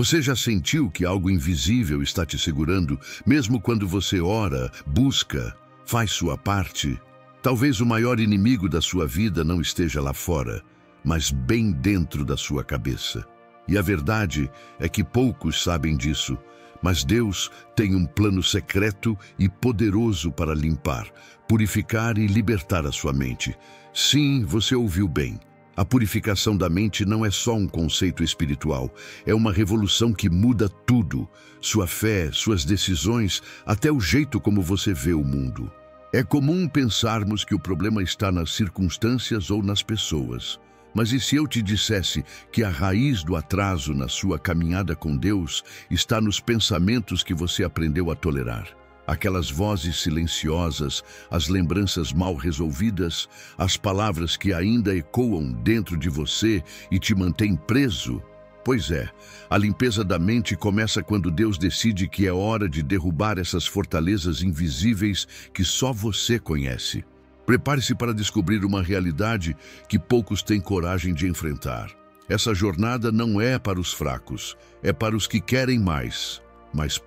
Você já sentiu que algo invisível está te segurando, mesmo quando você ora, busca, faz sua parte? Talvez o maior inimigo da sua vida não esteja lá fora, mas bem dentro da sua cabeça. E a verdade é que poucos sabem disso, mas Deus tem um plano secreto e poderoso para limpar, purificar e libertar a sua mente. Sim, você ouviu bem. A purificação da mente não é só um conceito espiritual, é uma revolução que muda tudo. Sua fé, suas decisões, até o jeito como você vê o mundo. É comum pensarmos que o problema está nas circunstâncias ou nas pessoas. Mas e se eu te dissesse que a raiz do atraso na sua caminhada com Deus está nos pensamentos que você aprendeu a tolerar? Aquelas vozes silenciosas, as lembranças mal resolvidas, as palavras que ainda ecoam dentro de você e te mantêm preso? Pois é, a limpeza da mente começa quando Deus decide que é hora de derrubar essas fortalezas invisíveis que só você conhece. Prepare-se para descobrir uma realidade que poucos têm coragem de enfrentar. Essa jornada não é para os fracos, é para os que querem mais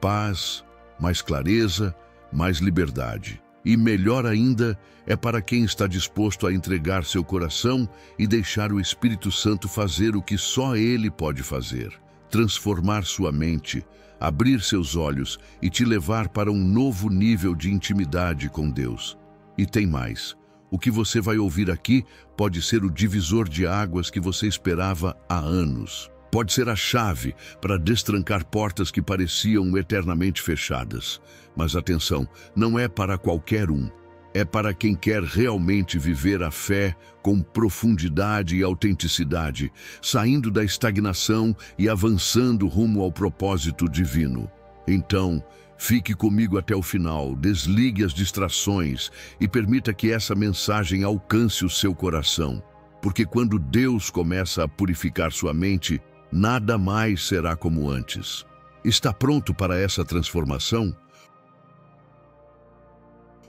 paz, mais clareza, mais liberdade. E melhor ainda, é para quem está disposto a entregar seu coração e deixar o Espírito Santo fazer o que só Ele pode fazer. Transformar sua mente, abrir seus olhos e te levar para um novo nível de intimidade com Deus. E tem mais. O que você vai ouvir aqui pode ser o divisor de águas que você esperava há anos. Pode ser a chave para destrancar portas que pareciam eternamente fechadas. Mas atenção, não é para qualquer um. É para quem quer realmente viver a fé com profundidade e autenticidade, saindo da estagnação e avançando rumo ao propósito divino. Então, fique comigo até o final, desligue as distrações e permita que essa mensagem alcance o seu coração. Porque quando Deus começa a purificar sua mente, nada mais será como antes. Está pronto para essa transformação?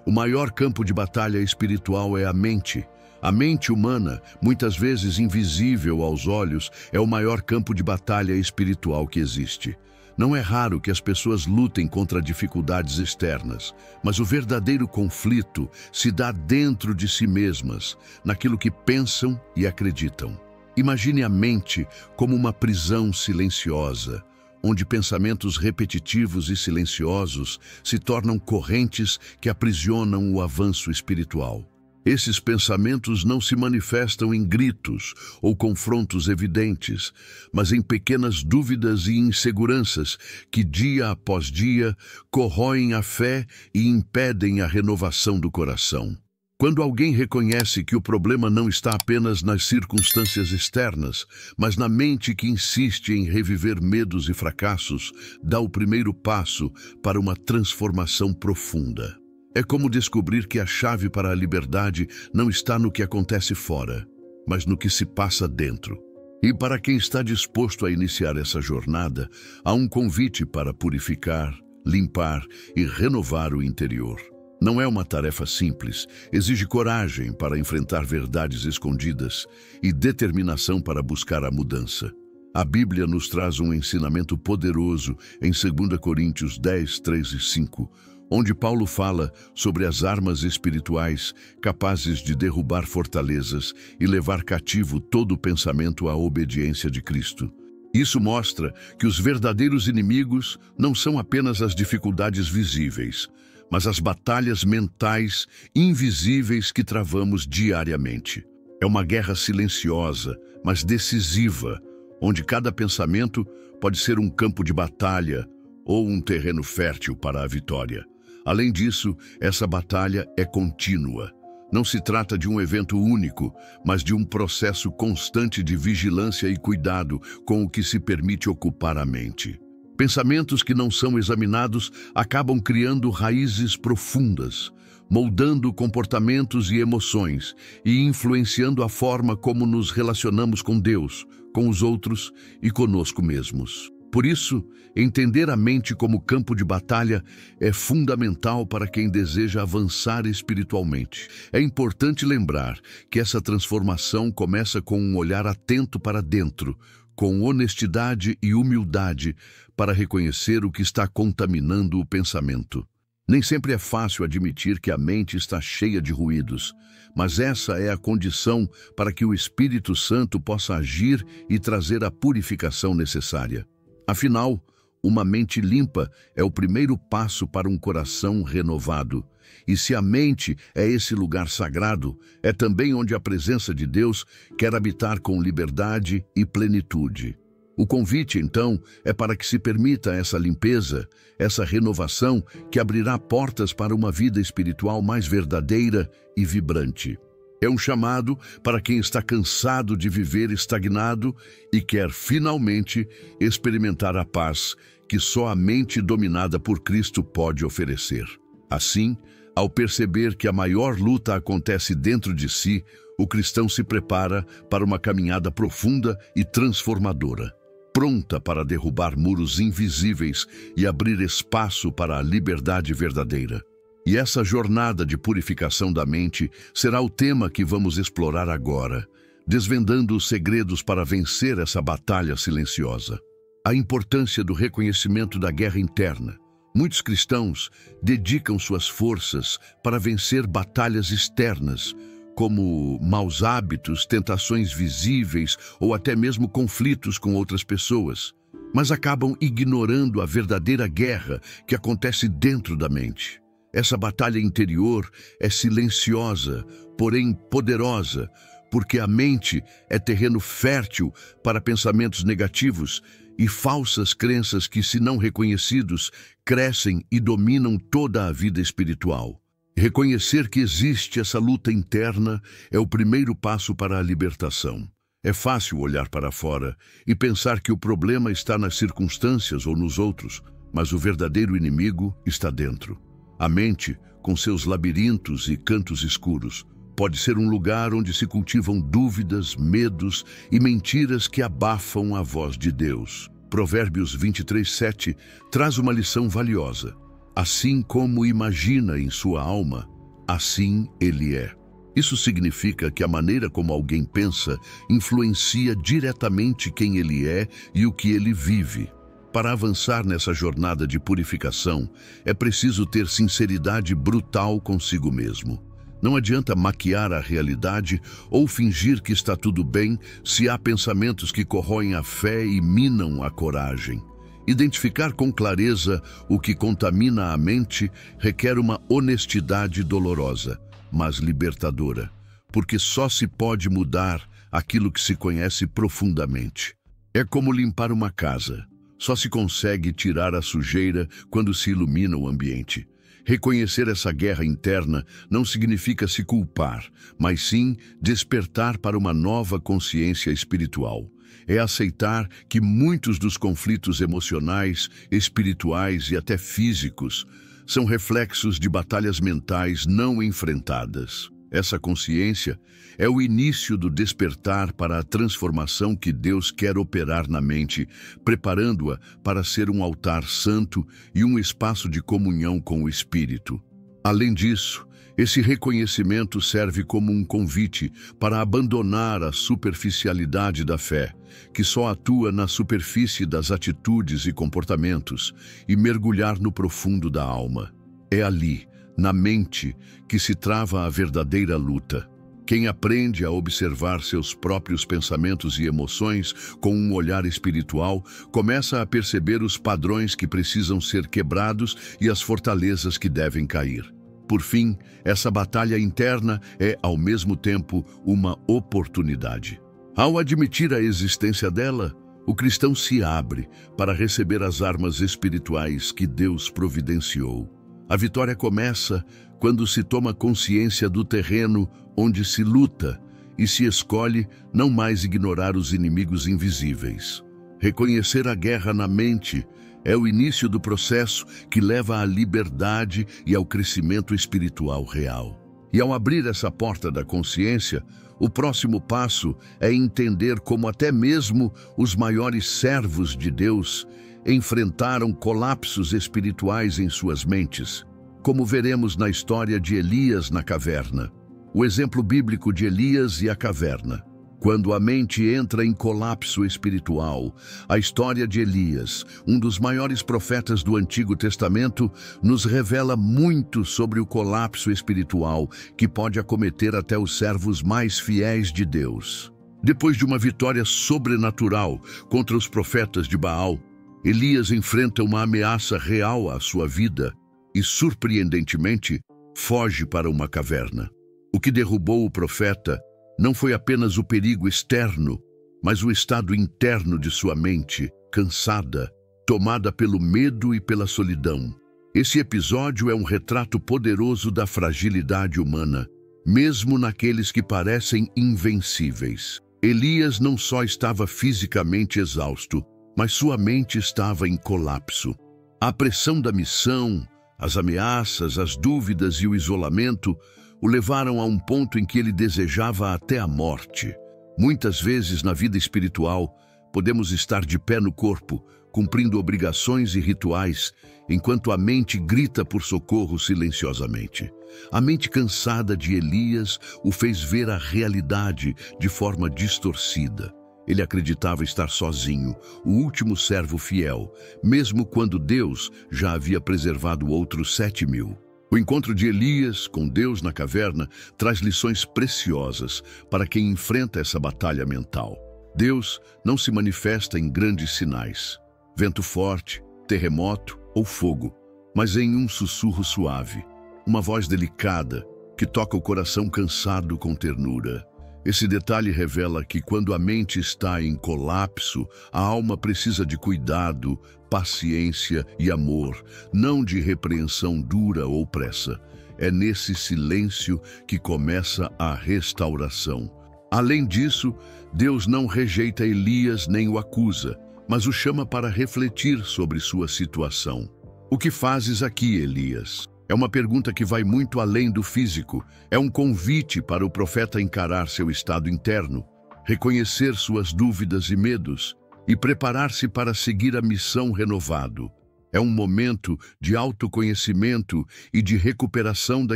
O maior campo de batalha espiritual é a mente. A mente humana, muitas vezes invisível aos olhos, é o maior campo de batalha espiritual que existe. Não é raro que as pessoas lutem contra dificuldades externas, mas o verdadeiro conflito se dá dentro de si mesmas, naquilo que pensam e acreditam. Imagine a mente como uma prisão silenciosa, onde pensamentos repetitivos e silenciosos se tornam correntes que aprisionam o avanço espiritual. Esses pensamentos não se manifestam em gritos ou confrontos evidentes, mas em pequenas dúvidas e inseguranças que, dia após dia, corroem a fé e impedem a renovação do coração. Quando alguém reconhece que o problema não está apenas nas circunstâncias externas, mas na mente que insiste em reviver medos e fracassos, dá o primeiro passo para uma transformação profunda. É como descobrir que a chave para a liberdade não está no que acontece fora, mas no que se passa dentro. E para quem está disposto a iniciar essa jornada, há um convite para purificar, limpar e renovar o interior. Não é uma tarefa simples, exige coragem para enfrentar verdades escondidas e determinação para buscar a mudança. A Bíblia nos traz um ensinamento poderoso em 2 Coríntios 10, 3 e 5, onde Paulo fala sobre as armas espirituais capazes de derrubar fortalezas e levar cativo todo o pensamento à obediência de Cristo. Isso mostra que os verdadeiros inimigos não são apenas as dificuldades visíveis, mas as batalhas mentais invisíveis que travamos diariamente. É uma guerra silenciosa, mas decisiva, onde cada pensamento pode ser um campo de batalha ou um terreno fértil para a vitória. Além disso, essa batalha é contínua. Não se trata de um evento único, mas de um processo constante de vigilância e cuidado com o que se permite ocupar a mente. Pensamentos que não são examinados acabam criando raízes profundas, moldando comportamentos e emoções e influenciando a forma como nos relacionamos com Deus, com os outros e conosco mesmos. Por isso, entender a mente como campo de batalha é fundamental para quem deseja avançar espiritualmente. É importante lembrar que essa transformação começa com um olhar atento para dentro, com honestidade e humildade para reconhecer o que está contaminando o pensamento. Nem sempre é fácil admitir que a mente está cheia de ruídos, mas essa é a condição para que o Espírito Santo possa agir e trazer a purificação necessária. Afinal, uma mente limpa é o primeiro passo para um coração renovado. E se a mente é esse lugar sagrado, é também onde a presença de Deus quer habitar com liberdade e plenitude. O convite, então, é para que se permita essa limpeza, essa renovação que abrirá portas para uma vida espiritual mais verdadeira e vibrante. É um chamado para quem está cansado de viver estagnado e quer finalmente experimentar a paz que só a mente dominada por Cristo pode oferecer. Assim, ao perceber que a maior luta acontece dentro de si, o cristão se prepara para uma caminhada profunda e transformadora, pronta para derrubar muros invisíveis e abrir espaço para a liberdade verdadeira. E essa jornada de purificação da mente será o tema que vamos explorar agora, desvendando os segredos para vencer essa batalha silenciosa. A importância do reconhecimento da guerra interna. Muitos cristãos dedicam suas forças para vencer batalhas externas, como maus hábitos, tentações visíveis ou até mesmo conflitos com outras pessoas, mas acabam ignorando a verdadeira guerra que acontece dentro da mente. Essa batalha interior é silenciosa, porém poderosa, porque a mente é terreno fértil para pensamentos negativos e falsas crenças que, se não reconhecidos, crescem e dominam toda a vida espiritual. Reconhecer que existe essa luta interna é o primeiro passo para a libertação. É fácil olhar para fora e pensar que o problema está nas circunstâncias ou nos outros, mas o verdadeiro inimigo está dentro. A mente, com seus labirintos e cantos escuros, pode ser um lugar onde se cultivam dúvidas, medos e mentiras que abafam a voz de Deus. Provérbios 23:7 traz uma lição valiosa. Assim como imagina em sua alma, assim ele é. Isso significa que a maneira como alguém pensa influencia diretamente quem ele é e o que ele vive. Para avançar nessa jornada de purificação, é preciso ter sinceridade brutal consigo mesmo. Não adianta maquiar a realidade ou fingir que está tudo bem se há pensamentos que corroem a fé e minam a coragem. Identificar com clareza o que contamina a mente requer uma honestidade dolorosa, mas libertadora, porque só se pode mudar aquilo que se conhece profundamente. É como limpar uma casa. Só se consegue tirar a sujeira quando se ilumina o ambiente. Reconhecer essa guerra interna não significa se culpar, mas sim despertar para uma nova consciência espiritual. É aceitar que muitos dos conflitos emocionais, espirituais e até físicos são reflexos de batalhas mentais não enfrentadas. Essa consciência é o início do despertar para a transformação que Deus quer operar na mente, preparando-a para ser um altar santo e um espaço de comunhão com o Espírito. Além disso, esse reconhecimento serve como um convite para abandonar a superficialidade da fé, que só atua na superfície das atitudes e comportamentos, e mergulhar no profundo da alma. É ali, na mente, que se trava a verdadeira luta. Quem aprende a observar seus próprios pensamentos e emoções com um olhar espiritual, começa a perceber os padrões que precisam ser quebrados e as fortalezas que devem cair. Por fim, essa batalha interna é, ao mesmo tempo, uma oportunidade. Ao admitir a existência dela, o cristão se abre para receber as armas espirituais que Deus providenciou. A vitória começa quando se toma consciência do terreno onde se luta e se escolhe não mais ignorar os inimigos invisíveis. Reconhecer a guerra na mente é o início do processo que leva à liberdade e ao crescimento espiritual real. E ao abrir essa porta da consciência, o próximo passo é entender como até mesmo os maiores servos de Deus enfrentaram colapsos espirituais em suas mentes, como veremos na história de Elias na caverna. O exemplo bíblico de Elias e a caverna. Quando a mente entra em colapso espiritual, a história de Elias, um dos maiores profetas do Antigo Testamento, nos revela muito sobre o colapso espiritual que pode acometer até os servos mais fiéis de Deus. Depois de uma vitória sobrenatural contra os profetas de Baal, Elias enfrenta uma ameaça real à sua vida e, surpreendentemente, foge para uma caverna. O que derrubou o profeta não foi apenas o perigo externo, mas o estado interno de sua mente, cansada, tomada pelo medo e pela solidão. Esse episódio é um retrato poderoso da fragilidade humana, mesmo naqueles que parecem invencíveis. Elias não só estava fisicamente exausto, mas sua mente estava em colapso. A pressão da missão, as ameaças, as dúvidas e o isolamento o levaram a um ponto em que ele desejava até a morte. Muitas vezes na vida espiritual, podemos estar de pé no corpo, cumprindo obrigações e rituais, enquanto a mente grita por socorro silenciosamente. A mente cansada de Elias o fez ver a realidade de forma distorcida. Ele acreditava estar sozinho, o último servo fiel, mesmo quando Deus já havia preservado outros 7.000. O encontro de Elias com Deus na caverna traz lições preciosas para quem enfrenta essa batalha mental. Deus não se manifesta em grandes sinais, vento forte, terremoto ou fogo, mas em um sussurro suave, uma voz delicada que toca o coração cansado com ternura. Esse detalhe revela que quando a mente está em colapso, a alma precisa de cuidado, paciência e amor, não de repreensão dura ou pressa. É nesse silêncio que começa a restauração. Além disso, Deus não rejeita Elias nem o acusa, mas o chama para refletir sobre sua situação. O que fazes aqui, Elias? É uma pergunta que vai muito além do físico. É um convite para o profeta encarar seu estado interno, reconhecer suas dúvidas e medos e preparar-se para seguir a missão renovado. É um momento de autoconhecimento e de recuperação da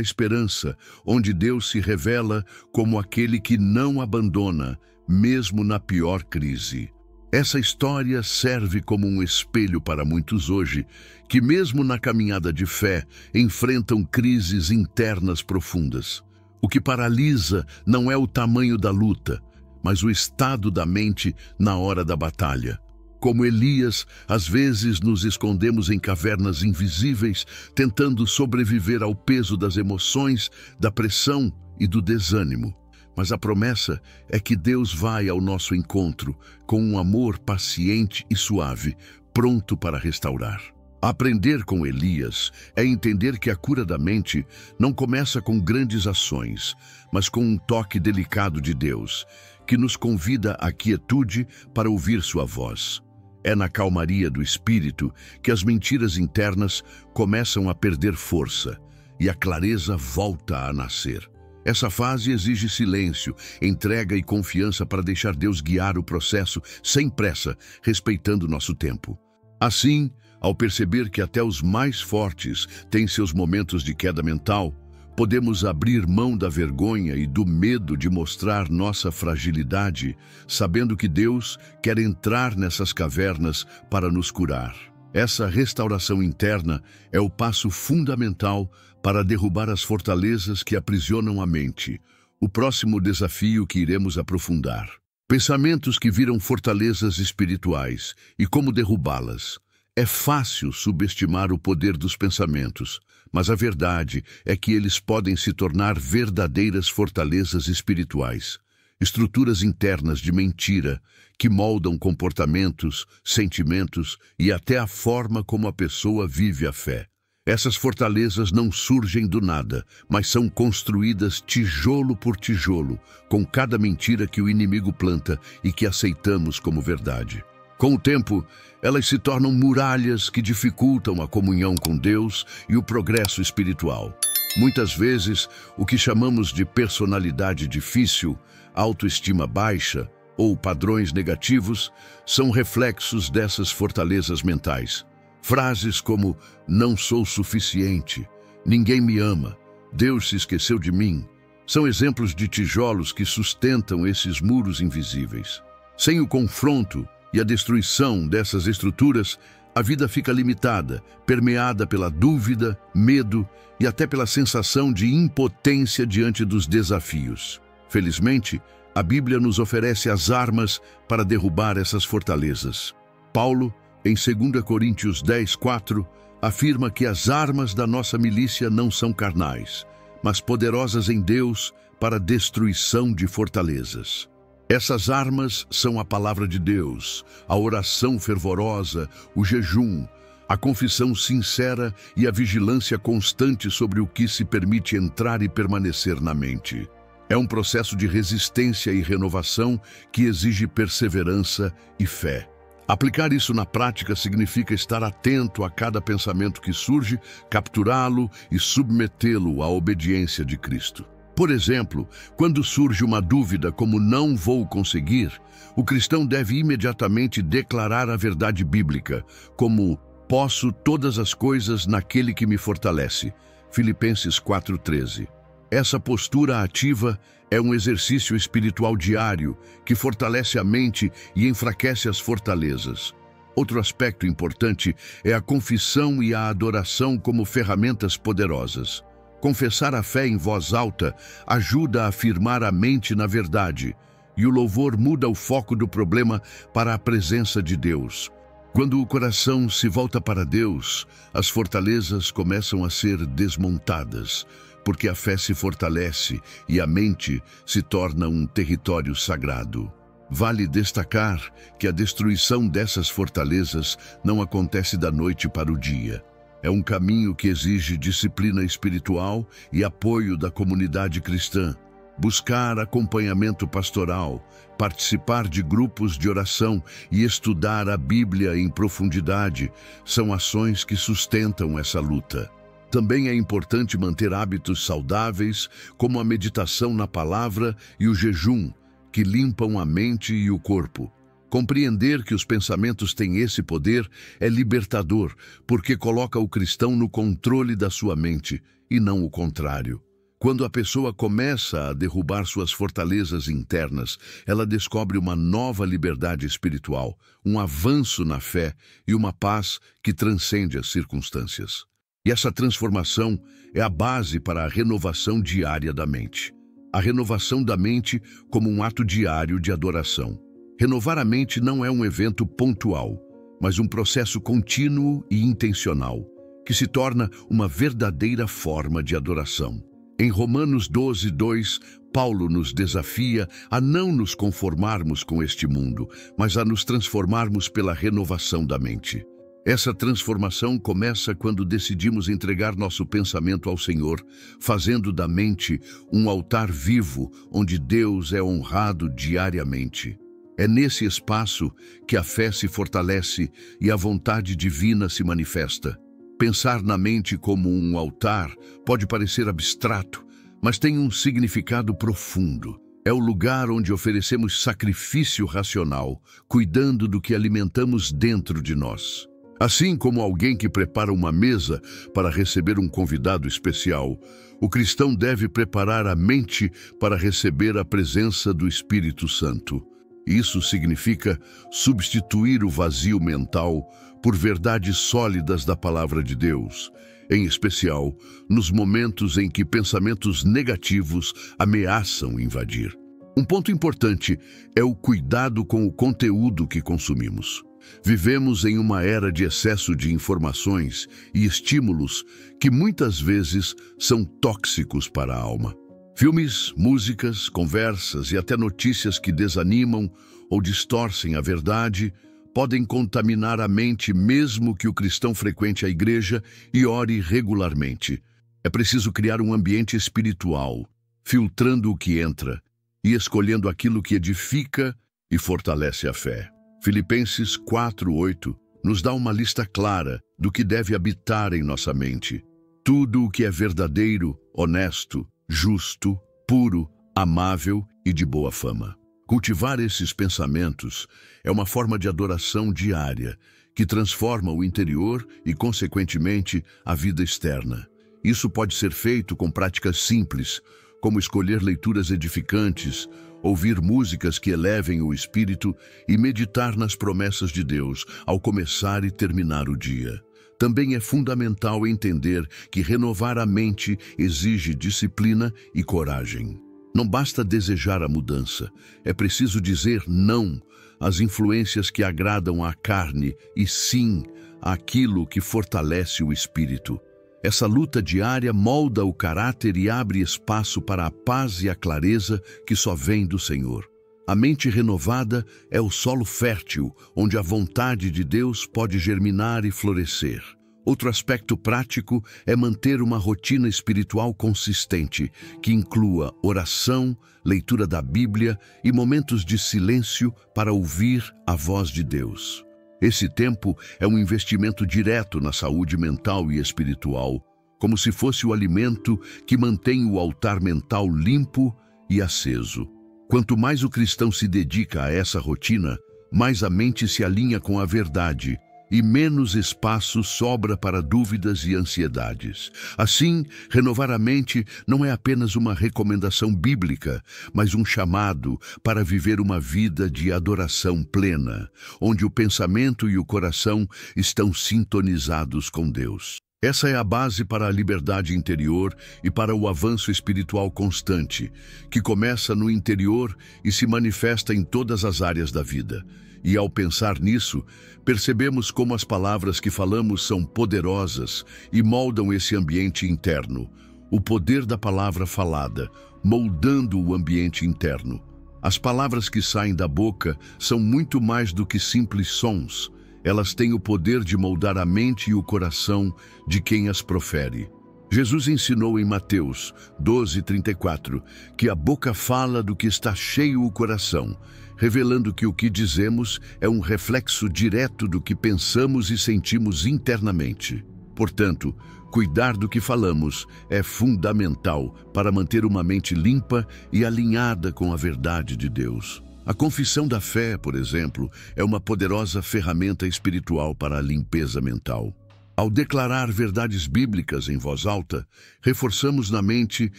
esperança, onde Deus se revela como aquele que não abandona, mesmo na pior crise. Essa história serve como um espelho para muitos hoje, que mesmo na caminhada de fé, enfrentam crises internas profundas. O que paralisa não é o tamanho da luta, mas o estado da mente na hora da batalha. Como Elias, às vezes nos escondemos em cavernas invisíveis, tentando sobreviver ao peso das emoções, da pressão e do desânimo. Mas a promessa é que Deus vai ao nosso encontro com um amor paciente e suave, pronto para restaurar. Aprender com Elias é entender que a cura da mente não começa com grandes ações, mas com um toque delicado de Deus, que nos convida à quietude para ouvir sua voz. É na calmaria do espírito que as mentiras internas começam a perder força e a clareza volta a nascer. Essa fase exige silêncio, entrega e confiança para deixar Deus guiar o processo sem pressa, respeitando nosso tempo. Assim, ao perceber que até os mais fortes têm seus momentos de queda mental, podemos abrir mão da vergonha e do medo de mostrar nossa fragilidade, sabendo que Deus quer entrar nessas cavernas para nos curar. Essa restauração interna é o passo fundamental para derrubar as fortalezas que aprisionam a mente, o próximo desafio que iremos aprofundar. Pensamentos que viram fortalezas espirituais e como derrubá-las. É fácil subestimar o poder dos pensamentos, mas a verdade é que eles podem se tornar verdadeiras fortalezas espirituais. Estruturas internas de mentira que moldam comportamentos, sentimentos e até a forma como a pessoa vive a fé. Essas fortalezas não surgem do nada, mas são construídas tijolo por tijolo, com cada mentira que o inimigo planta e que aceitamos como verdade. Com o tempo, elas se tornam muralhas que dificultam a comunhão com Deus e o progresso espiritual. Muitas vezes, o que chamamos de personalidade difícil, autoestima baixa ou padrões negativos são reflexos dessas fortalezas mentais. Frases como "não sou suficiente", "ninguém me ama", "Deus se esqueceu de mim", São exemplos de tijolos que sustentam esses muros invisíveis. Sem o confronto e a destruição dessas estruturas, a vida fica limitada, permeada pela dúvida, medo e até pela sensação de impotência diante dos desafios. Felizmente, a Bíblia nos oferece as armas para derrubar essas fortalezas. Paulo, em 2 Coríntios 10:4, afirma que as armas da nossa milícia não são carnais, mas poderosas em Deus para a destruição de fortalezas. Essas armas são a palavra de Deus, a oração fervorosa, o jejum, a confissão sincera e a vigilância constante sobre o que se permite entrar e permanecer na mente. É um processo de resistência e renovação que exige perseverança e fé. Aplicar isso na prática significa estar atento a cada pensamento que surge, capturá-lo e submetê-lo à obediência de Cristo. Por exemplo, quando surge uma dúvida como "não vou conseguir", o cristão deve imediatamente declarar a verdade bíblica, como "posso todas as coisas naquele que me fortalece", Filipenses 4:13. Essa postura ativa é um exercício espiritual diário que fortalece a mente e enfraquece as fortalezas. Outro aspecto importante é a confissão e a adoração como ferramentas poderosas. Confessar a fé em voz alta ajuda a afirmar a mente na verdade, e o louvor muda o foco do problema para a presença de Deus. Quando o coração se volta para Deus, as fortalezas começam a ser desmontadas, porque a fé se fortalece e a mente se torna um território sagrado. Vale destacar que a destruição dessas fortalezas não acontece da noite para o dia. É um caminho que exige disciplina espiritual e apoio da comunidade cristã. Buscar acompanhamento pastoral, participar de grupos de oração e estudar a Bíblia em profundidade são ações que sustentam essa luta. Também é importante manter hábitos saudáveis, como a meditação na palavra e o jejum, que limpam a mente e o corpo. Compreender que os pensamentos têm esse poder é libertador, porque coloca o cristão no controle da sua mente, e não o contrário. Quando a pessoa começa a derrubar suas fortalezas internas, ela descobre uma nova liberdade espiritual, um avanço na fé e uma paz que transcende as circunstâncias. E essa transformação é a base para a renovação diária da mente. A renovação da mente como um ato diário de adoração. Renovar a mente não é um evento pontual, mas um processo contínuo e intencional, que se torna uma verdadeira forma de adoração. Em Romanos 12:2, Paulo nos desafia a não nos conformarmos com este mundo, mas a nos transformarmos pela renovação da mente. Essa transformação começa quando decidimos entregar nosso pensamento ao Senhor, fazendo da mente um altar vivo onde Deus é honrado diariamente. É nesse espaço que a fé se fortalece e a vontade divina se manifesta. Pensar na mente como um altar pode parecer abstrato, mas tem um significado profundo. É o lugar onde oferecemos sacrifício racional, cuidando do que alimentamos dentro de nós. Assim como alguém que prepara uma mesa para receber um convidado especial, o cristão deve preparar a mente para receber a presença do Espírito Santo. Isso significa substituir o vazio mental por verdades sólidas da palavra de Deus, em especial nos momentos em que pensamentos negativos ameaçam invadir. Um ponto importante é o cuidado com o conteúdo que consumimos. Vivemos em uma era de excesso de informações e estímulos que muitas vezes são tóxicos para a alma. Filmes, músicas, conversas e até notícias que desanimam ou distorcem a verdade podem contaminar a mente mesmo que o cristão frequente a igreja e ore regularmente. É preciso criar um ambiente espiritual, filtrando o que entra e escolhendo aquilo que edifica e fortalece a fé. Filipenses 4:8 nos dá uma lista clara do que deve habitar em nossa mente. Tudo o que é verdadeiro, honesto, justo, puro, amável e de boa fama. Cultivar esses pensamentos é uma forma de adoração diária que transforma o interior e, consequentemente, a vida externa. Isso pode ser feito com práticas simples, como escolher leituras edificantes, ouvir músicas que elevem o espírito e meditar nas promessas de Deus ao começar e terminar o dia. Também é fundamental entender que renovar a mente exige disciplina e coragem. Não basta desejar a mudança, é preciso dizer não às influências que agradam à carne e sim àquilo que fortalece o espírito. Essa luta diária molda o caráter e abre espaço para a paz e a clareza que só vem do Senhor. A mente renovada é o solo fértil, onde a vontade de Deus pode germinar e florescer. Outro aspecto prático é manter uma rotina espiritual consistente, que inclua oração, leitura da Bíblia e momentos de silêncio para ouvir a voz de Deus. Esse tempo é um investimento direto na saúde mental e espiritual, como se fosse o alimento que mantém o altar mental limpo e aceso. Quanto mais o cristão se dedica a essa rotina, mais a mente se alinha com a verdade e menos espaço sobra para dúvidas e ansiedades. Assim, renovar a mente não é apenas uma recomendação bíblica, mas um chamado para viver uma vida de adoração plena, onde o pensamento e o coração estão sintonizados com Deus. Essa é a base para a liberdade interior e para o avanço espiritual constante, que começa no interior e se manifesta em todas as áreas da vida. E ao pensar nisso, percebemos como as palavras que falamos são poderosas e moldam esse ambiente interno. O poder da palavra falada, moldando o ambiente interno. As palavras que saem da boca são muito mais do que simples sons. Elas têm o poder de moldar a mente e o coração de quem as profere. Jesus ensinou em Mateus 12:34 que a boca fala do que está cheio o coração, revelando que o que dizemos é um reflexo direto do que pensamos e sentimos internamente. Portanto, cuidar do que falamos é fundamental para manter uma mente limpa e alinhada com a verdade de Deus. A confissão da fé, por exemplo, é uma poderosa ferramenta espiritual para a limpeza mental. Ao declarar verdades bíblicas em voz alta, reforçamos na mente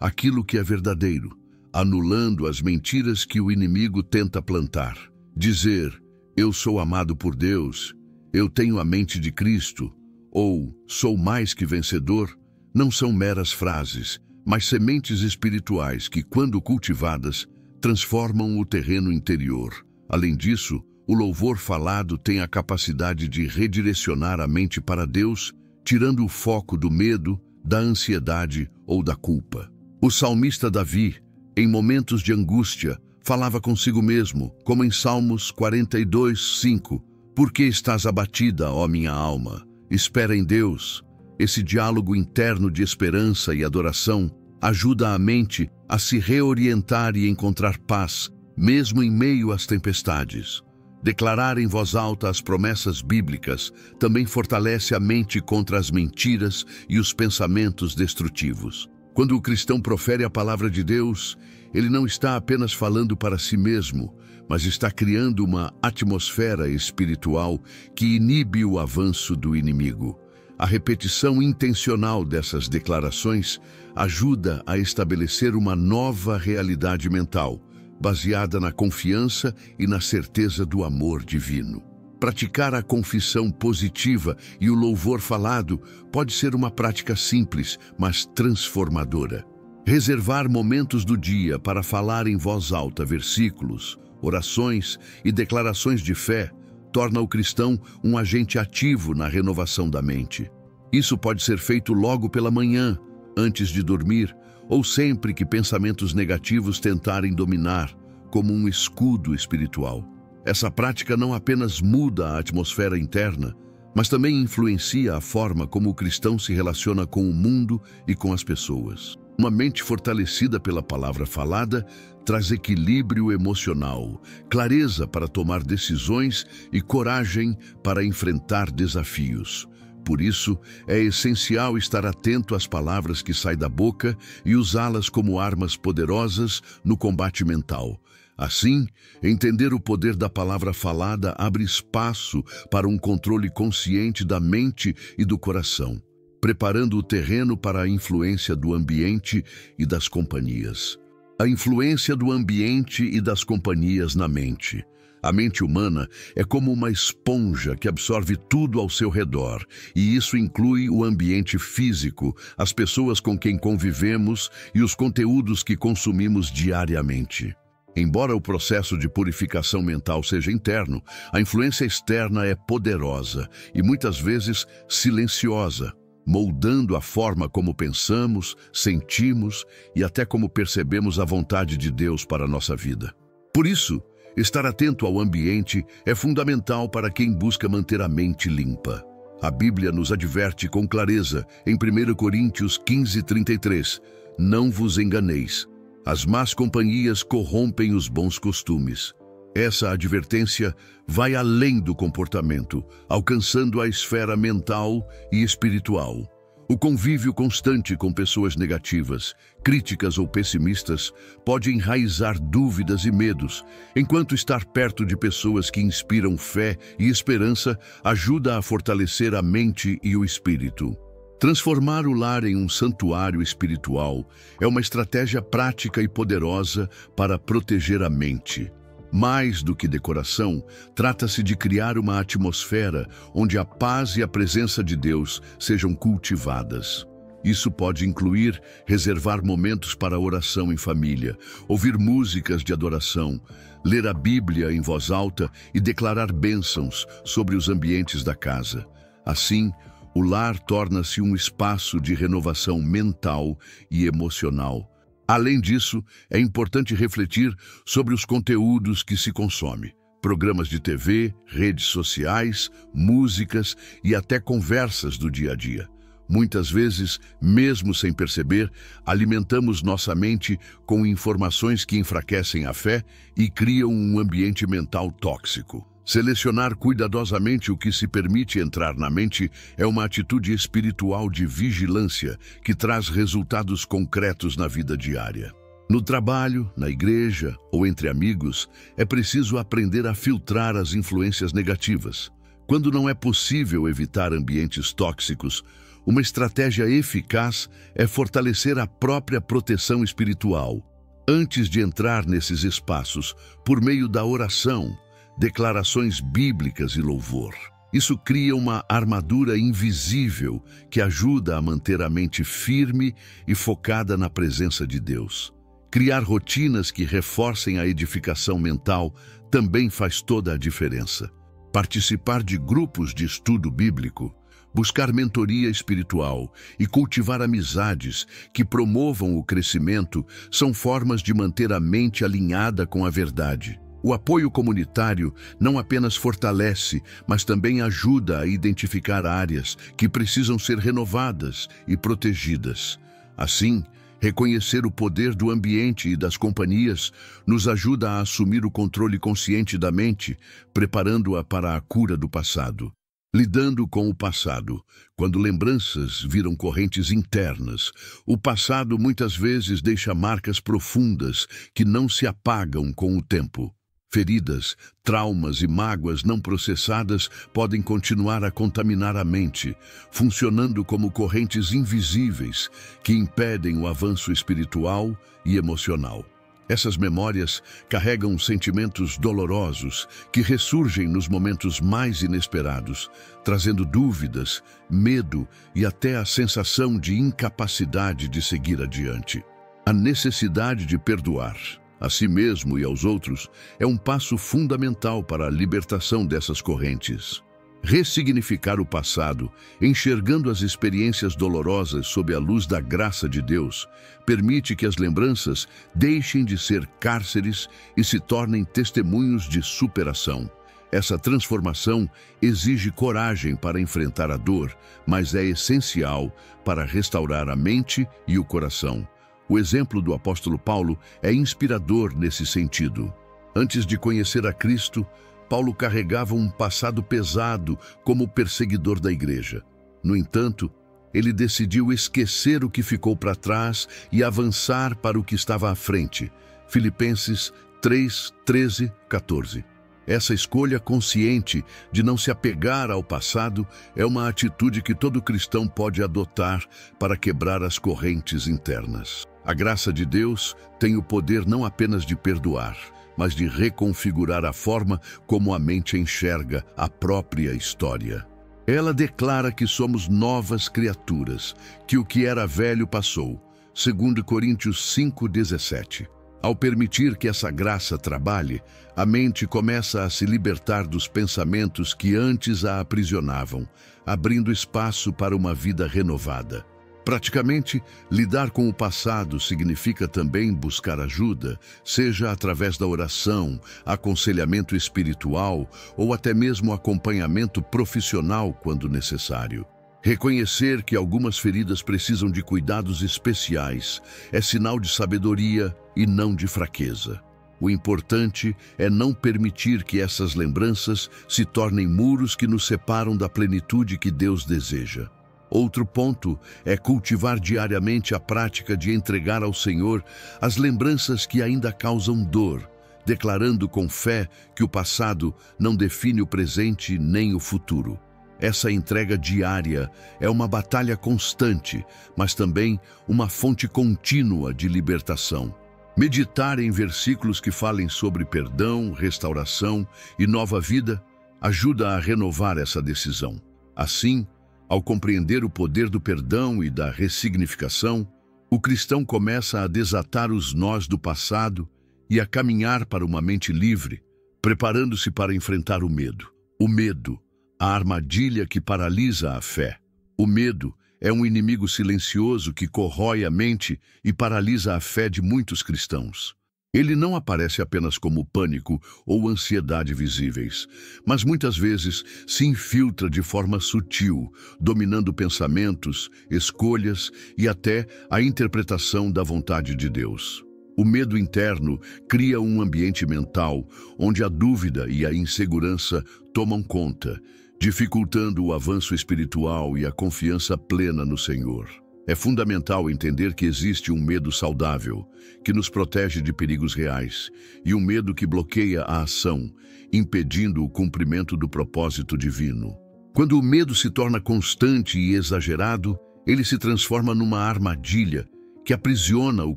aquilo que é verdadeiro, anulando as mentiras que o inimigo tenta plantar. Dizer, eu sou amado por Deus, eu tenho a mente de Cristo, ou sou mais que vencedor, não são meras frases, mas sementes espirituais que, quando cultivadas, transformam o terreno interior. Além disso, o louvor falado tem a capacidade de redirecionar a mente para Deus, tirando o foco do medo, da ansiedade ou da culpa. O salmista Davi, em momentos de angústia, falava consigo mesmo, como em Salmos 42:5, "Por que estás abatida, ó minha alma? Espera em Deus." Esse diálogo interno de esperança e adoração ajuda a mente a se reorientar e encontrar paz, mesmo em meio às tempestades. Declarar em voz alta as promessas bíblicas também fortalece a mente contra as mentiras e os pensamentos destrutivos. Quando o cristão profere a palavra de Deus, ele não está apenas falando para si mesmo, mas está criando uma atmosfera espiritual que inibe o avanço do inimigo. A repetição intencional dessas declarações ajuda a estabelecer uma nova realidade mental, baseada na confiança e na certeza do amor divino. Praticar a confissão positiva e o louvor falado pode ser uma prática simples, mas transformadora. Reservar momentos do dia para falar em voz alta versículos, orações e declarações de fé torna o cristão um agente ativo na renovação da mente. Isso pode ser feito logo pela manhã, antes de dormir, ou sempre que pensamentos negativos tentarem dominar, como um escudo espiritual. Essa prática não apenas muda a atmosfera interna, mas também influencia a forma como o cristão se relaciona com o mundo e com as pessoas. Uma mente fortalecida pela palavra falada traz equilíbrio emocional, clareza para tomar decisões e coragem para enfrentar desafios. Por isso, é essencial estar atento às palavras que saem da boca e usá-las como armas poderosas no combate mental. Assim, entender o poder da palavra falada abre espaço para um controle consciente da mente e do coração. preparando o terreno para a influência do ambiente e das companhias. A influência do ambiente e das companhias na mente. A mente humana é como uma esponja que absorve tudo ao seu redor, e isso inclui o ambiente físico, as pessoas com quem convivemos e os conteúdos que consumimos diariamente. Embora o processo de purificação mental seja interno, a influência externa é poderosa e muitas vezes silenciosa, moldando a forma como pensamos, sentimos e até como percebemos a vontade de Deus para a nossa vida. Por isso, estar atento ao ambiente é fundamental para quem busca manter a mente limpa. A Bíblia nos adverte com clareza em 1 Coríntios 15:33, não vos enganeis. As más companhias corrompem os bons costumes. Essa advertência vai além do comportamento, alcançando a esfera mental e espiritual. O convívio constante com pessoas negativas, críticas ou pessimistas pode enraizar dúvidas e medos, enquanto estar perto de pessoas que inspiram fé e esperança ajuda a fortalecer a mente e o espírito. Transformar o lar em um santuário espiritual é uma estratégia prática e poderosa para proteger a mente. Mais do que decoração, trata-se de criar uma atmosfera onde a paz e a presença de Deus sejam cultivadas. Isso pode incluir reservar momentos para oração em família, ouvir músicas de adoração, ler a Bíblia em voz alta e declarar bênçãos sobre os ambientes da casa. Assim, o lar torna-se um espaço de renovação mental e emocional. Além disso, é importante refletir sobre os conteúdos que se consome. Programas de TV, redes sociais, músicas e até conversas do dia a dia. Muitas vezes, mesmo sem perceber, alimentamos nossa mente com informações que enfraquecem a fé e criam um ambiente mental tóxico. Selecionar cuidadosamente o que se permite entrar na mente é uma atitude espiritual de vigilância que traz resultados concretos na vida diária. No trabalho, na igreja ou entre amigos, é preciso aprender a filtrar as influências negativas. Quando não é possível evitar ambientes tóxicos, uma estratégia eficaz é fortalecer a própria proteção espiritual. Antes de entrar nesses espaços, por meio da oração, declarações bíblicas e louvor. Isso cria uma armadura invisível que ajuda a manter a mente firme e focada na presença de Deus. Criar rotinas que reforcem a edificação mental também faz toda a diferença. Participar de grupos de estudo bíblico, buscar mentoria espiritual e cultivar amizades que promovam o crescimento são formas de manter a mente alinhada com a verdade. O apoio comunitário não apenas fortalece, mas também ajuda a identificar áreas que precisam ser renovadas e protegidas. Assim, reconhecer o poder do ambiente e das companhias nos ajuda a assumir o controle consciente da mente, preparando-a para a cura do passado. Lidando com o passado, quando lembranças viram correntes internas, o passado muitas vezes deixa marcas profundas que não se apagam com o tempo. Feridas, traumas e mágoas não processadas podem continuar a contaminar a mente, funcionando como correntes invisíveis que impedem o avanço espiritual e emocional. Essas memórias carregam sentimentos dolorosos que ressurgem nos momentos mais inesperados, trazendo dúvidas, medo e até a sensação de incapacidade de seguir adiante. A necessidade de perdoar a si mesmo e aos outros é um passo fundamental para a libertação dessas correntes. Ressignificar o passado, enxergando as experiências dolorosas sob a luz da graça de Deus, permite que as lembranças deixem de ser cárceres e se tornem testemunhos de superação. Essa transformação exige coragem para enfrentar a dor, mas é essencial para restaurar a mente e o coração. O exemplo do apóstolo Paulo é inspirador nesse sentido. Antes de conhecer a Cristo, Paulo carregava um passado pesado como perseguidor da igreja. No entanto, ele decidiu esquecer o que ficou para trás e avançar para o que estava à frente. Filipenses 3, 13, 14. Essa escolha consciente de não se apegar ao passado é uma atitude que todo cristão pode adotar para quebrar as correntes internas. A graça de Deus tem o poder não apenas de perdoar, mas de reconfigurar a forma como a mente enxerga a própria história. Ela declara que somos novas criaturas, que o que era velho passou. 2 Coríntios 5:17. Ao permitir que essa graça trabalhe, a mente começa a se libertar dos pensamentos que antes a aprisionavam, abrindo espaço para uma vida renovada. Praticamente, lidar com o passado significa também buscar ajuda, seja através da oração, aconselhamento espiritual ou até mesmo acompanhamento profissional quando necessário. Reconhecer que algumas feridas precisam de cuidados especiais é sinal de sabedoria e não de fraqueza. O importante é não permitir que essas lembranças se tornem muros que nos separam da plenitude que Deus deseja. Outro ponto é cultivar diariamente a prática de entregar ao Senhor as lembranças que ainda causam dor, declarando com fé que o passado não define o presente nem o futuro. Essa entrega diária é uma batalha constante, mas também uma fonte contínua de libertação. Meditar em versículos que falem sobre perdão, restauração e nova vida ajuda a renovar essa decisão. Assim, ao compreender o poder do perdão e da ressignificação, o cristão começa a desatar os nós do passado e a caminhar para uma mente livre, preparando-se para enfrentar o medo. O medo, a armadilha que paralisa a fé. O medo é um inimigo silencioso que corrói a mente e paralisa a fé de muitos cristãos. Ele não aparece apenas como pânico ou ansiedade visíveis, mas muitas vezes se infiltra de forma sutil, dominando pensamentos, escolhas e até a interpretação da vontade de Deus. O medo interno cria um ambiente mental onde a dúvida e a insegurança tomam conta, dificultando o avanço espiritual e a confiança plena no Senhor. É fundamental entender que existe um medo saudável, que nos protege de perigos reais, e um medo que bloqueia a ação, impedindo o cumprimento do propósito divino. Quando o medo se torna constante e exagerado, ele se transforma numa armadilha que aprisiona o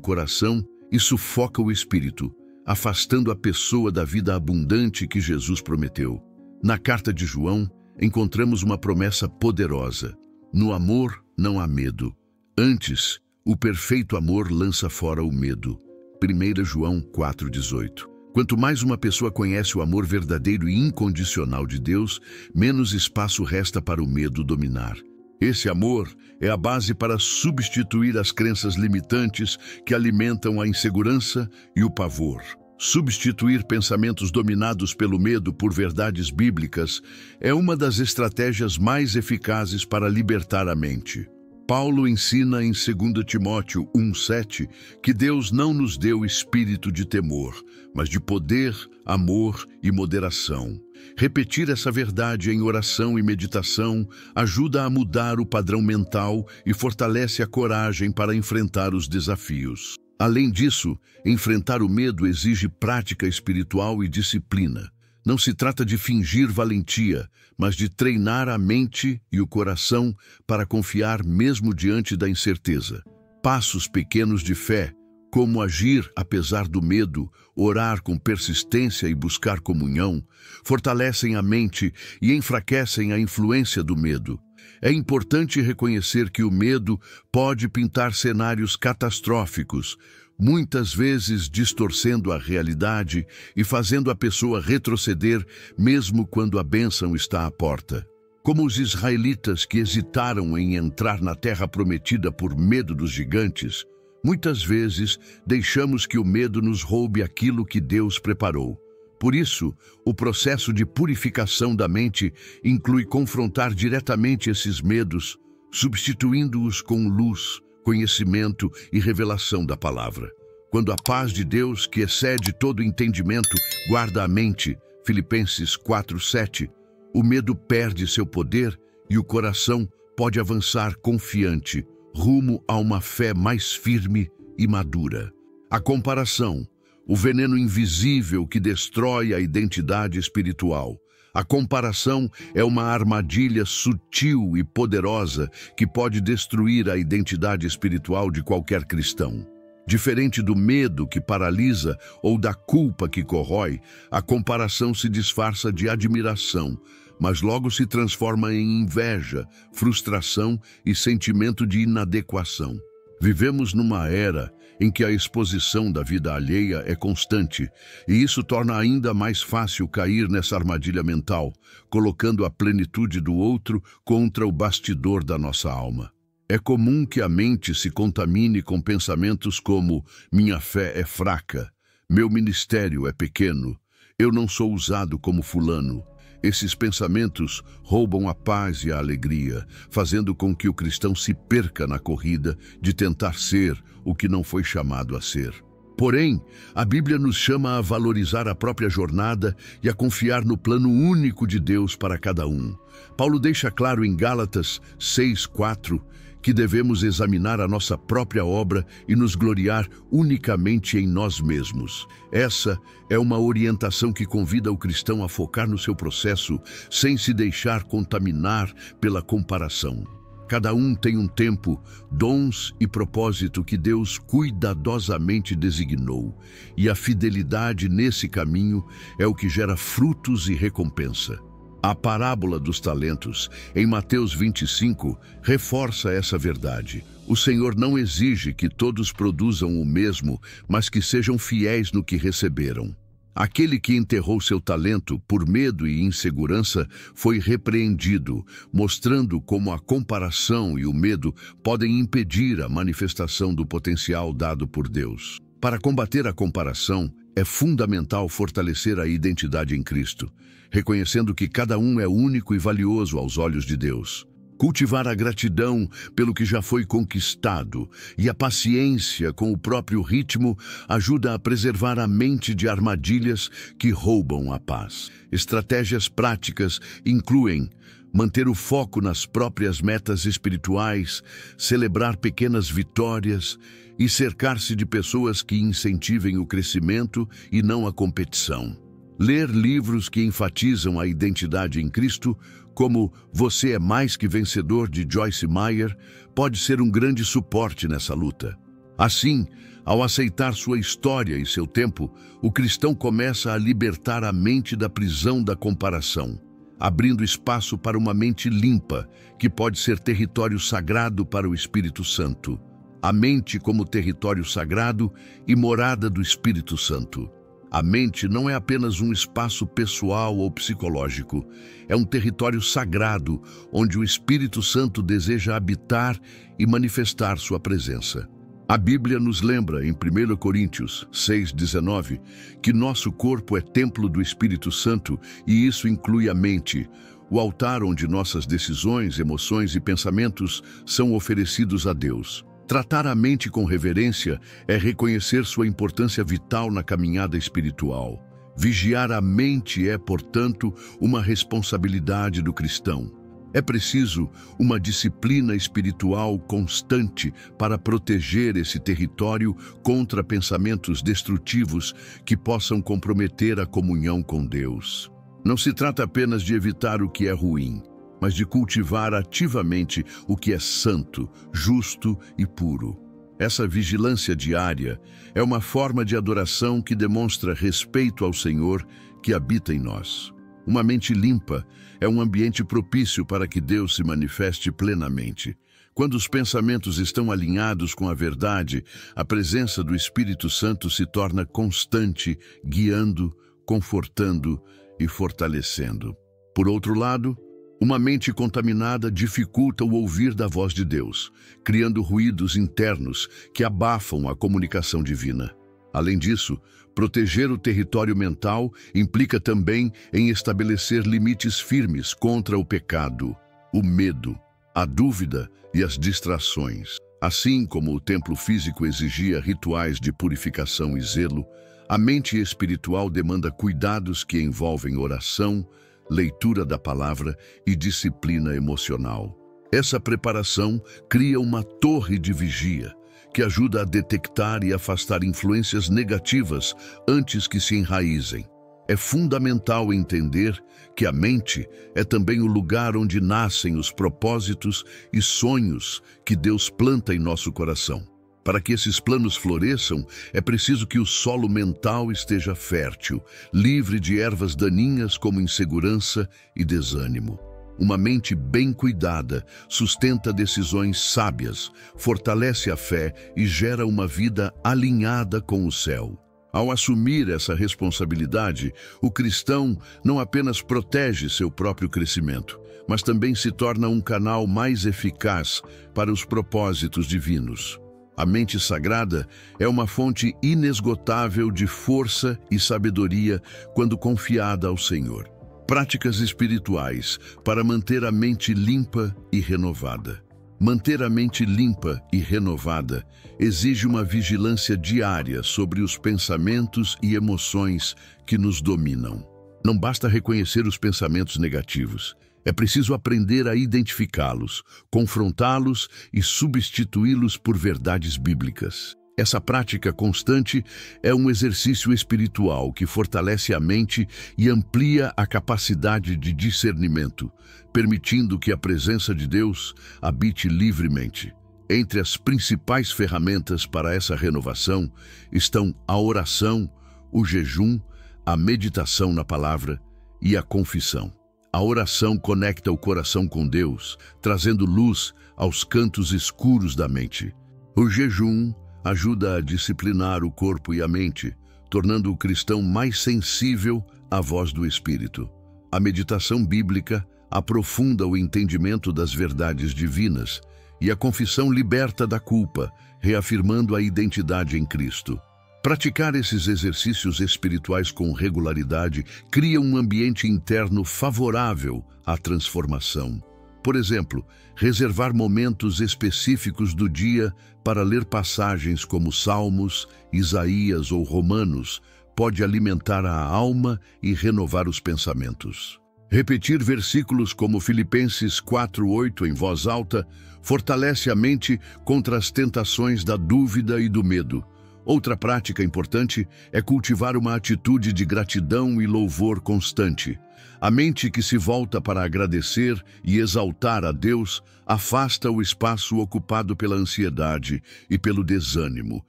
coração e sufoca o espírito, afastando a pessoa da vida abundante que Jesus prometeu. Na carta de João, encontramos uma promessa poderosa: no amor não há medo. Antes, o perfeito amor lança fora o medo. 1 João 4,18. Quanto mais uma pessoa conhece o amor verdadeiro e incondicional de Deus, menos espaço resta para o medo dominar. Esse amor é a base para substituir as crenças limitantes que alimentam a insegurança e o pavor. Substituir pensamentos dominados pelo medo por verdades bíblicas é uma das estratégias mais eficazes para libertar a mente. Paulo ensina em 2 Timóteo 1,7 que Deus não nos deu espírito de temor, mas de poder, amor e moderação. Repetir essa verdade em oração e meditação ajuda a mudar o padrão mental e fortalece a coragem para enfrentar os desafios. Além disso, enfrentar o medo exige prática espiritual e disciplina. Não se trata de fingir valentia, mas de treinar a mente e o coração para confiar mesmo diante da incerteza. Passos pequenos de fé, como agir apesar do medo, orar com persistência e buscar comunhão, fortalecem a mente e enfraquecem a influência do medo. É importante reconhecer que o medo pode pintar cenários catastróficos, muitas vezes distorcendo a realidade e fazendo a pessoa retroceder mesmo quando a bênção está à porta. Como os israelitas que hesitaram em entrar na terra prometida por medo dos gigantes, muitas vezes deixamos que o medo nos roube aquilo que Deus preparou. Por isso, o processo de purificação da mente inclui confrontar diretamente esses medos, substituindo-os com luz, conhecimento e revelação da palavra. Quando a paz de Deus, que excede todo entendimento, guarda a mente, Filipenses 4:7, o medo perde seu poder e o coração pode avançar confiante, rumo a uma fé mais firme e madura. A comparação, o veneno invisível que destrói a identidade espiritual. A comparação é uma armadilha sutil e poderosa que pode destruir a identidade espiritual de qualquer cristão. Diferente do medo que paralisa ou da culpa que corrói, a comparação se disfarça de admiração, mas logo se transforma em inveja, frustração e sentimento de inadequação. Vivemos numa era em que a exposição da vida alheia é constante, e isso torna ainda mais fácil cair nessa armadilha mental, colocando a plenitude do outro contra o bastidor da nossa alma. É comum que a mente se contamine com pensamentos como minha fé é fraca, meu ministério é pequeno, eu não sou usado como fulano. Esses pensamentos roubam a paz e a alegria, fazendo com que o cristão se perca na corrida de tentar ser o que não foi chamado a ser. Porém, a Bíblia nos chama a valorizar a própria jornada e a confiar no plano único de Deus para cada um. Paulo deixa claro em Gálatas 6:4 que devemos examinar a nossa própria obra e nos gloriar unicamente em nós mesmos. Essa é uma orientação que convida o cristão a focar no seu processo sem se deixar contaminar pela comparação. Cada um tem um tempo, dons e propósito que Deus cuidadosamente designou, e a fidelidade nesse caminho é o que gera frutos e recompensa. A parábola dos talentos, em Mateus 25, reforça essa verdade. O Senhor não exige que todos produzam o mesmo, mas que sejam fiéis no que receberam. Aquele que enterrou seu talento por medo e insegurança foi repreendido, mostrando como a comparação e o medo podem impedir a manifestação do potencial dado por Deus. Para combater a comparação, é fundamental fortalecer a identidade em Cristo, reconhecendo que cada um é único e valioso aos olhos de Deus. Cultivar a gratidão pelo que já foi conquistado e a paciência com o próprio ritmo ajuda a preservar a mente de armadilhas que roubam a paz. Estratégias práticas incluem manter o foco nas próprias metas espirituais, celebrar pequenas vitórias e cercar-se de pessoas que incentivem o crescimento e não a competição. Ler livros que enfatizam a identidade em Cristo, como Você é Mais que Vencedor, de Joyce Meyer, pode ser um grande suporte nessa luta. Assim, ao aceitar sua história e seu tempo, o cristão começa a libertar a mente da prisão da comparação, abrindo espaço para uma mente limpa, que pode ser território sagrado para o Espírito Santo. A mente como território sagrado e morada do Espírito Santo. A mente não é apenas um espaço pessoal ou psicológico, é um território sagrado onde o Espírito Santo deseja habitar e manifestar sua presença. A Bíblia nos lembra, em 1 Coríntios 6,19, que nosso corpo é templo do Espírito Santo e isso inclui a mente, o altar onde nossas decisões, emoções e pensamentos são oferecidos a Deus. Tratar a mente com reverência é reconhecer sua importância vital na caminhada espiritual. Vigiar a mente é, portanto, uma responsabilidade do cristão. É preciso uma disciplina espiritual constante para proteger esse território contra pensamentos destrutivos que possam comprometer a comunhão com Deus. Não se trata apenas de evitar o que é ruim, mas de cultivar ativamente o que é santo, justo e puro. Essa vigilância diária é uma forma de adoração que demonstra respeito ao Senhor que habita em nós. Uma mente limpa é um ambiente propício para que Deus se manifeste plenamente. Quando os pensamentos estão alinhados com a verdade, a presença do Espírito Santo se torna constante, guiando, confortando e fortalecendo. Por outro lado, uma mente contaminada dificulta o ouvir da voz de Deus, criando ruídos internos que abafam a comunicação divina. Além disso, proteger o território mental implica também em estabelecer limites firmes contra o pecado, o medo, a dúvida e as distrações. Assim como o templo físico exigia rituais de purificação e zelo, a mente espiritual demanda cuidados que envolvem oração, leitura da palavra e disciplina emocional. Essa preparação cria uma torre de vigia, que ajuda a detectar e afastar influências negativas antes que se enraizem. É fundamental entender que a mente é também o lugar onde nascem os propósitos e sonhos que Deus planta em nosso coração. Para que esses planos floresçam, é preciso que o solo mental esteja fértil, livre de ervas daninhas como insegurança e desânimo. Uma mente bem cuidada sustenta decisões sábias, fortalece a fé e gera uma vida alinhada com o céu. Ao assumir essa responsabilidade, o cristão não apenas protege seu próprio crescimento, mas também se torna um canal mais eficaz para os propósitos divinos. A mente sagrada é uma fonte inesgotável de força e sabedoria quando confiada ao Senhor. Práticas espirituais para manter a mente limpa e renovada. Manter a mente limpa e renovada exige uma vigilância diária sobre os pensamentos e emoções que nos dominam. Não basta reconhecer os pensamentos negativos. É preciso aprender a identificá-los, confrontá-los e substituí-los por verdades bíblicas. Essa prática constante é um exercício espiritual que fortalece a mente e amplia a capacidade de discernimento, permitindo que a presença de Deus habite livremente. Entre as principais ferramentas para essa renovação estão a oração, o jejum, a meditação na palavra e a confissão. A oração conecta o coração com Deus, trazendo luz aos cantos escuros da mente. O jejum ajuda a disciplinar o corpo e a mente, tornando o cristão mais sensível à voz do Espírito. A meditação bíblica aprofunda o entendimento das verdades divinas e a confissão liberta da culpa, reafirmando a identidade em Cristo. Praticar esses exercícios espirituais com regularidade cria um ambiente interno favorável à transformação. Por exemplo, reservar momentos específicos do dia para ler passagens como Salmos, Isaías ou Romanos pode alimentar a alma e renovar os pensamentos. Repetir versículos como Filipenses 4:8 em voz alta fortalece a mente contra as tentações da dúvida e do medo. Outra prática importante é cultivar uma atitude de gratidão e louvor constante. A mente que se volta para agradecer e exaltar a Deus afasta o espaço ocupado pela ansiedade e pelo desânimo.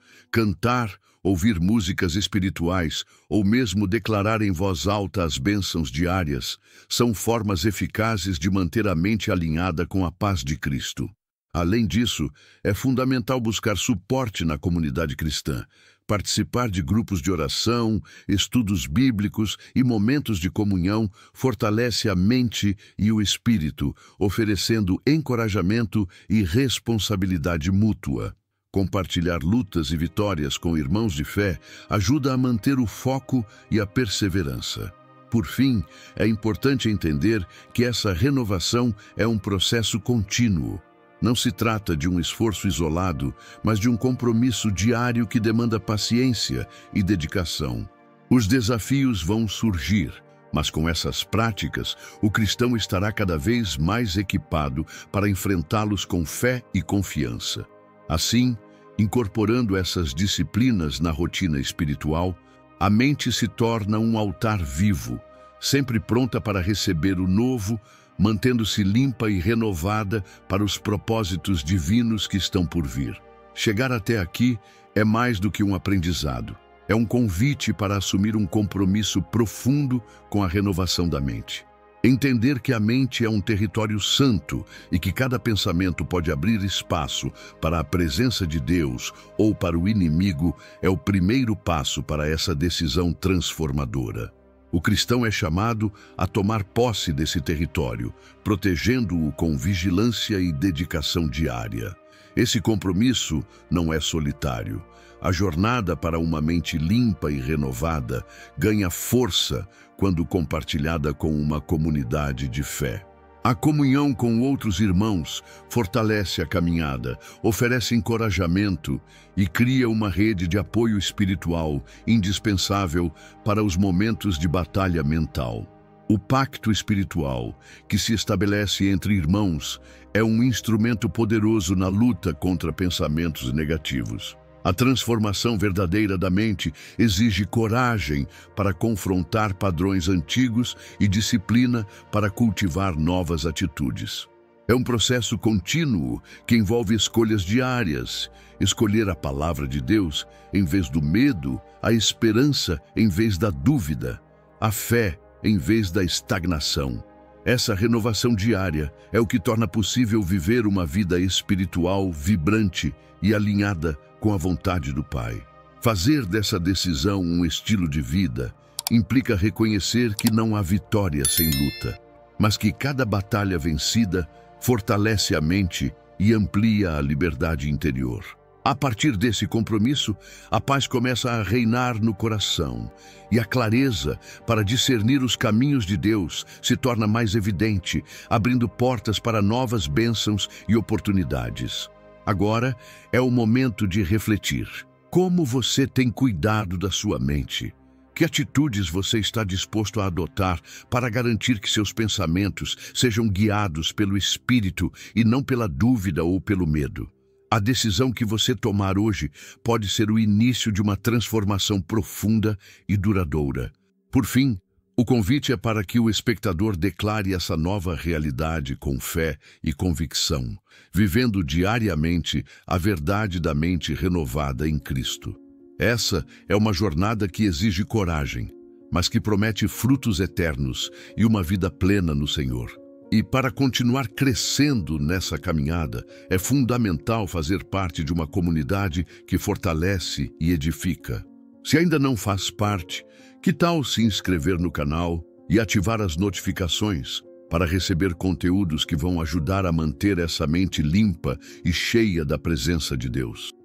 Cantar, ouvir músicas espirituais ou mesmo declarar em voz alta as bênçãos diárias são formas eficazes de manter a mente alinhada com a paz de Cristo. Além disso, é fundamental buscar suporte na comunidade cristã, participar de grupos de oração, estudos bíblicos e momentos de comunhão fortalece a mente e o espírito, oferecendo encorajamento e responsabilidade mútua. Compartilhar lutas e vitórias com irmãos de fé ajuda a manter o foco e a perseverança. Por fim, é importante entender que essa renovação é um processo contínuo. Não se trata de um esforço isolado, mas de um compromisso diário que demanda paciência e dedicação. Os desafios vão surgir, mas com essas práticas, o cristão estará cada vez mais equipado para enfrentá-los com fé e confiança. Assim, incorporando essas disciplinas na rotina espiritual, a mente se torna um altar vivo, sempre pronta para receber o novo, mantendo-se limpa e renovada para os propósitos divinos que estão por vir. Chegar até aqui é mais do que um aprendizado. É um convite para assumir um compromisso profundo com a renovação da mente. Entender que a mente é um território santo e que cada pensamento pode abrir espaço para a presença de Deus ou para o inimigo é o primeiro passo para essa decisão transformadora. O cristão é chamado a tomar posse desse território, protegendo-o com vigilância e dedicação diária. Esse compromisso não é solitário. A jornada para uma mente limpa e renovada ganha força quando compartilhada com uma comunidade de fé. A comunhão com outros irmãos fortalece a caminhada, oferece encorajamento e cria uma rede de apoio espiritual indispensável para os momentos de batalha mental. O pacto espiritual que se estabelece entre irmãos é um instrumento poderoso na luta contra pensamentos negativos. A transformação verdadeira da mente exige coragem para confrontar padrões antigos e disciplina para cultivar novas atitudes. É um processo contínuo que envolve escolhas diárias, escolher a palavra de Deus em vez do medo, a esperança em vez da dúvida, a fé em vez da estagnação. Essa renovação diária é o que torna possível viver uma vida espiritual vibrante e alinhada com a vontade do Pai. Fazer dessa decisão um estilo de vida implica reconhecer que não há vitória sem luta, mas que cada batalha vencida fortalece a mente e amplia a liberdade interior. A partir desse compromisso, a paz começa a reinar no coração e a clareza para discernir os caminhos de Deus se torna mais evidente, abrindo portas para novas bênçãos e oportunidades. Agora é o momento de refletir. Como você tem cuidado da sua mente? Que atitudes você está disposto a adotar para garantir que seus pensamentos sejam guiados pelo Espírito e não pela dúvida ou pelo medo? A decisão que você tomar hoje pode ser o início de uma transformação profunda e duradoura. Por fim, o convite é para que o espectador declare essa nova realidade com fé e convicção, vivendo diariamente a verdade da mente renovada em Cristo. Essa é uma jornada que exige coragem, mas que promete frutos eternos e uma vida plena no Senhor. E para continuar crescendo nessa caminhada, é fundamental fazer parte de uma comunidade que fortalece e edifica. Se ainda não faz parte, que tal se inscrever no canal e ativar as notificações para receber conteúdos que vão ajudar a manter essa mente limpa e cheia da presença de Deus?